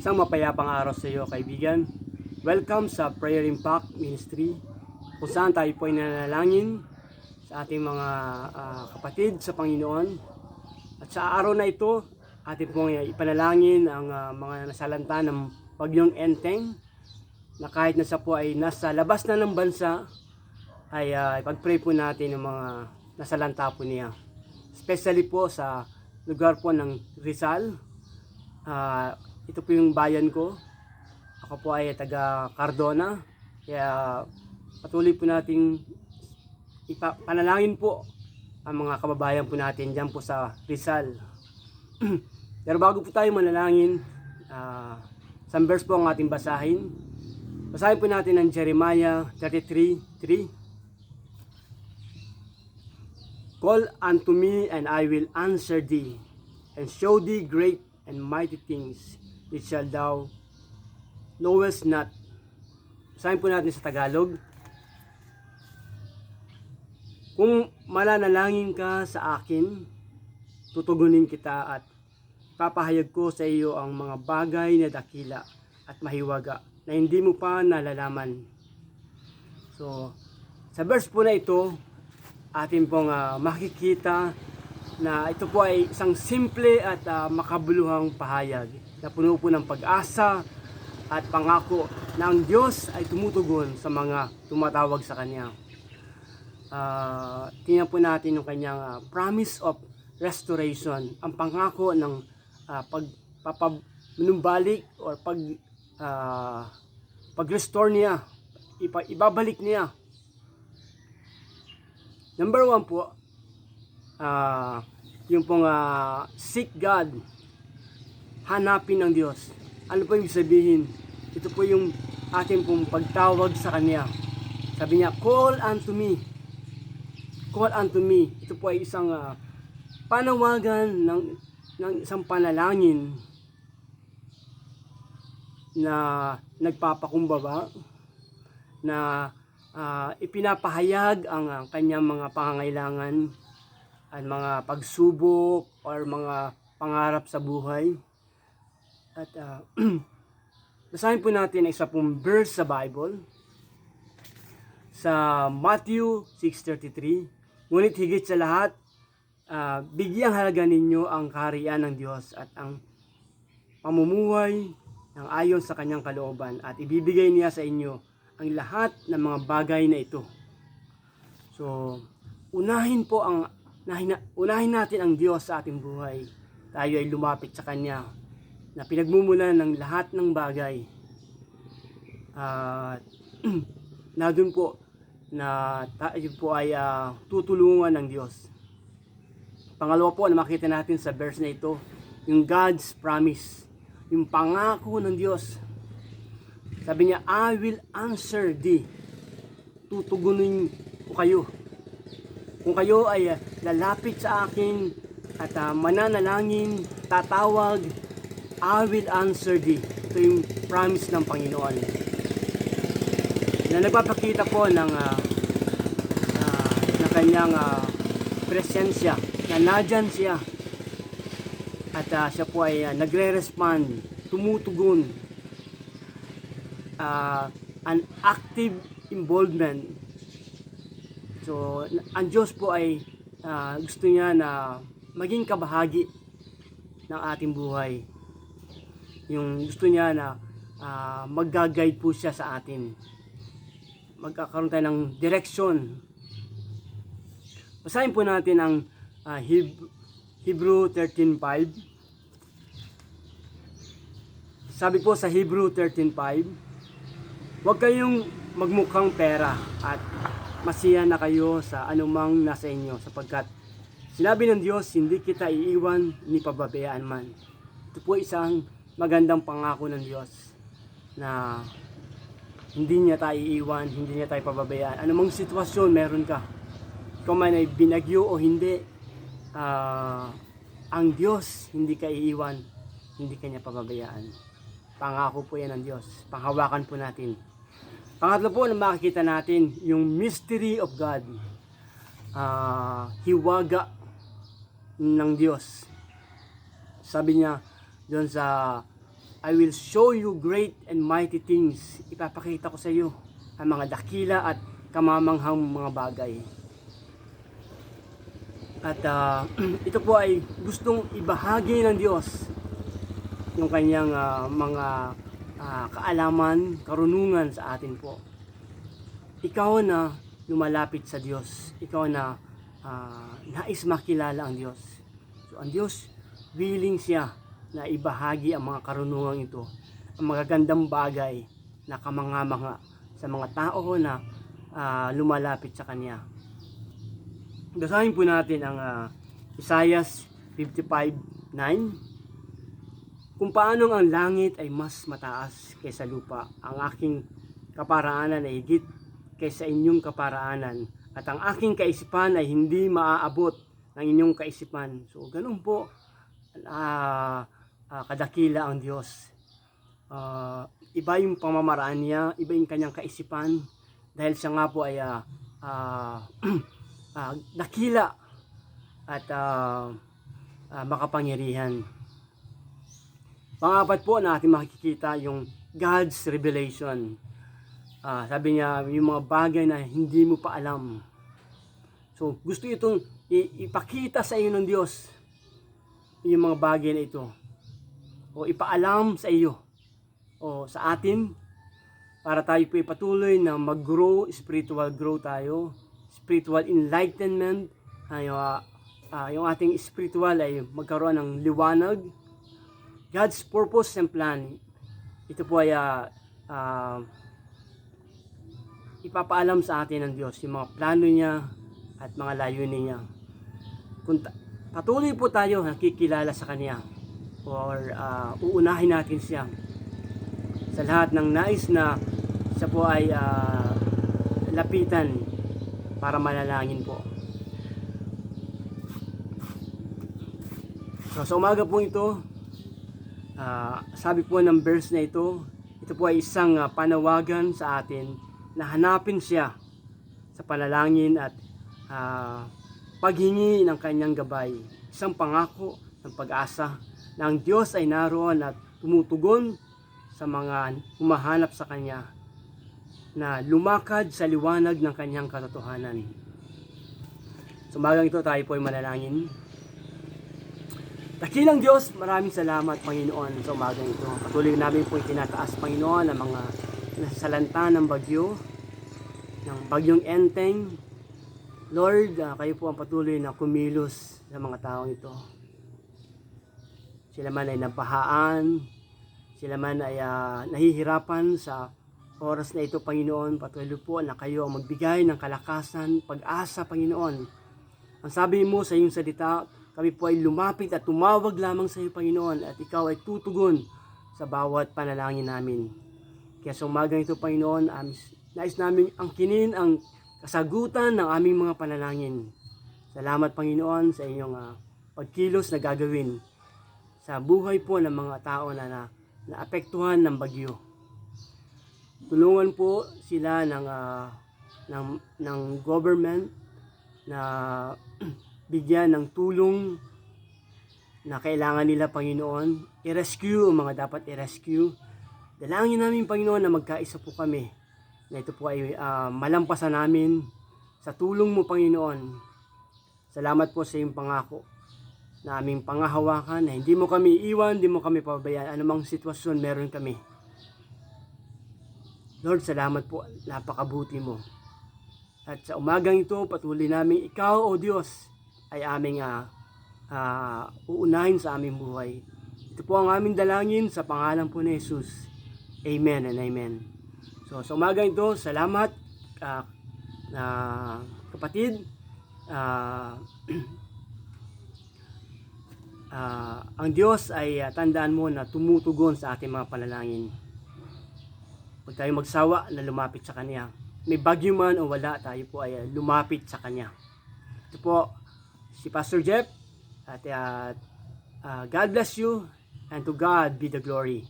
Isang mapayapang araw sa iyo, kaibigan. Welcome sa Prayer Impact Ministry, kung saan tayo po ay nanalangin sa ating mga kapatid sa Panginoon. At sa araw na ito, ating pong ipanalangin ang mga nasalanta ng bagyong Enteng, na kahit nasa po ay nasa labas na ng bansa, ay ipag-pray po natin ang mga nasalanta po niya. Especially po sa lugar po ng Rizal. Ito po yung bayan ko. Ako po ay taga Cardona. Kaya patuloy po nating ipanalangin po ang mga kababayan po natin dyan po sa Rizal. Pero bago po tayo manalangin, isang verse po ang ating basahin. Basahin po natin ang Jeremiah 33:3. Call unto me, and I will answer thee, and show thee great and mighty things which shall thou knowest not. Basahin po natin sa Tagalog. Kung mananalangin ka sa akin, tutugunin kita at papahayag ko sa iyo ang mga bagay na dakila at mahiwaga na hindi mo pa nalalaman. So, sa verse po na ito, atin pong makikita na ito po ay isang simple at makabuluhang pahayag na puno po ng pag-asa at pangako na ang Diyos ay tumutugon sa mga tumatawag sa Kanya. Tingnan po natin yung Kanyang promise of restoration, ang pangako ng pagpapanumbalik or pag-restore niya, ibabalik niya. Number 1 po, yung pong seek God, hanapin ng Diyos. Ano po yung sabihin? Ito po yung ating pong pagtawag sa Kanya. Sabi niya, call unto me. Call unto me. Ito po ay isang panawagan ng isang panalangin na nagpapakumbaba, na ipinapahayag ang kanyang mga pangangailangan at mga pagsubok or mga pangarap sa buhay. At basahin po natin isa pong verse sa Bible sa Matthew 6:33. Ngunit higit sa lahat, bigyang halaga ninyo ang kaharian ng Diyos at ang pamumuhay ng ayon sa kanyang kalooban, at ibibigay niya sa inyo ang lahat ng mga bagay na ito. So, unahin natin ang Diyos sa ating buhay. Tayo ay lumapit sa Kanya na pinagmumulan ng lahat ng bagay. Na dun po na tayo po ay tutulungan ng Diyos. Pangalawa po na makita natin sa verse na ito, yung God's promise, yung pangako ng Diyos. Sabi niya, I will answer thee. Tutugunin ko kayo. Kung kayo ay lalapit sa akin at mananalangin, tatawag, I will answer thee. Ito yung promise ng Panginoon, na nagpapakita po ng kanyang presensya, na nandyan siya. At siya po ay nagre-respond, tumutugon, an active involvement. So, ang Diyos po ay gusto niya na maging kabahagi ng ating buhay. Yung gusto niya na mag-guide po siya sa atin. Magkakaroon tayo ng direction. Basahin po natin ang Hebrew 13:5. Sabi po sa Hebrew 13:5, huwag kayong magmukhang pera at masiya na kayo sa anumang nasa inyo, sapagkat sinabi ng Diyos, hindi kita iiwan ni pababayaan man. Ito po isang magandang pangako ng Diyos na hindi niya tayo iiwan, hindi niya tayo pababayaan. Anumang sitwasyon meron ka, kung man ay binagyo o hindi, ang Diyos hindi ka iiwan, hindi ka niya pababayaan. Pangako po yan ng Diyos. Panghawakan po natin. Pangatlo po na makikita natin, yung mystery of God. Hiwaga ng Diyos. Sabi niya doon sa I will show you great and mighty things. Ipapakita ko sa iyo ang mga dakila at kamamanghang mga bagay. At ito po ay gustong ibahagi ng Diyos yung kanyang mga kaalaman, karunungan sa atin po. Ikaw na lumalapit sa Diyos, ikaw na nais makilala ang Diyos. So ang Diyos, willing siya na ibahagi ang mga karunungan ito, ang magagandang bagay na kamangha-mangha sa mga tao na lumalapit sa Kanya. Basahin po natin ang Isaiah 55:9. Kung paanong ang langit ay mas mataas kaysa lupa, ang aking kaparaanan ay higit kaysa inyong kaparaanan, at ang aking kaisipan ay hindi maaabot ng inyong kaisipan. So ganun po kadakila ang Diyos. Iba yung pamamaraan niya, iba yung kanyang kaisipan, dahil siya nga po ay dakila at makapangyarihan. Pangapat po na ating makikita yung God's revelation. Sabi niya, yung mga bagay na hindi mo pa alam. So gusto itong ipakita sa iyo ng Diyos yung mga bagay na ito, o ipaalam sa iyo o sa atin, para tayo po ipatuloy na mag-grow, spiritual grow tayo, spiritual enlightenment, yung ating spiritual ay magkaroon ng liwanag. God's purpose and plan, ito po ay ipapaalam sa atin ng Diyos yung mga plano niya at mga layunin niya. Kung patuloy po tayo nakikilala sa Kanya, or uunahin natin siya sa lahat ng nais na siya po ay lapitan para manalangin po. So sa umaga po ito, sabi po ng verse na ito po ay isang panawagan sa atin na hanapin siya sa panalangin at paghingi ng kanyang gabay. Isang pangako ng pag-asa na ang Diyos ay naroon at tumutugon sa mga humahanap sa Kanya, na lumakad sa liwanag ng Kanyang katotohanan. So umagang ito tayo po ay manalangin. Dakilang Diyos, maraming salamat Panginoon sa umagang ito. Patuloy namin po itinataas Panginoon ang mga nasalanta ng bagyo, ng bagyong Enteng. Lord, kayo po ang patuloy na kumilos sa mga taong ito. Sila man ay nabahaan, sila man ay nahihirapan sa oras na ito, Panginoon. Patuloy po na kayo ang magbigay ng kalakasan, pag-asa, Panginoon. Ang sabi mo sa iyong salita, kami po ay lumapit at tumawag lamang sa iyo, Panginoon, at ikaw ay tutugon sa bawat panalangin namin. Kaya sa umagang ito, Panginoon, nais namin angkinin ang kasagutan ng aming mga panalangin. Salamat, Panginoon, sa inyong pagkilos na gagawin sa buhay po ng mga tao na naapektuhan ng bagyo. Tulungan po sila ng government na bigyan ng tulong na kailangan nila, Panginoon. I-rescue ang mga dapat i-rescue. Dalangin namin, Panginoon, na magkaisa po kami, na ito po ay malampasan namin sa tulong mo, Panginoon. Salamat po sa iyong pangako na aming pangahawakan, na hindi mo kami iwan, hindi mo kami pabayaan, anumang sitwasyon meron kami. Lord, salamat po, napakabuti mo. At sa umagang ito, patuloy namin ikaw, O Diyos, ay aming uunahin sa aming buhay. Ito po ang aming dalangin sa pangalan po ni Jesus. Amen and amen. So sa umagang ito, salamat kapatid. Ang Diyos ay tandaan mo na tumutugon sa ating mga panalangin. Huwag tayo magsawa na lumapit sa Kanya. May bagyo man o wala, tayo po ay lumapit sa Kanya. Ito po si Pastor Jeff, at God bless you, and to God be the glory.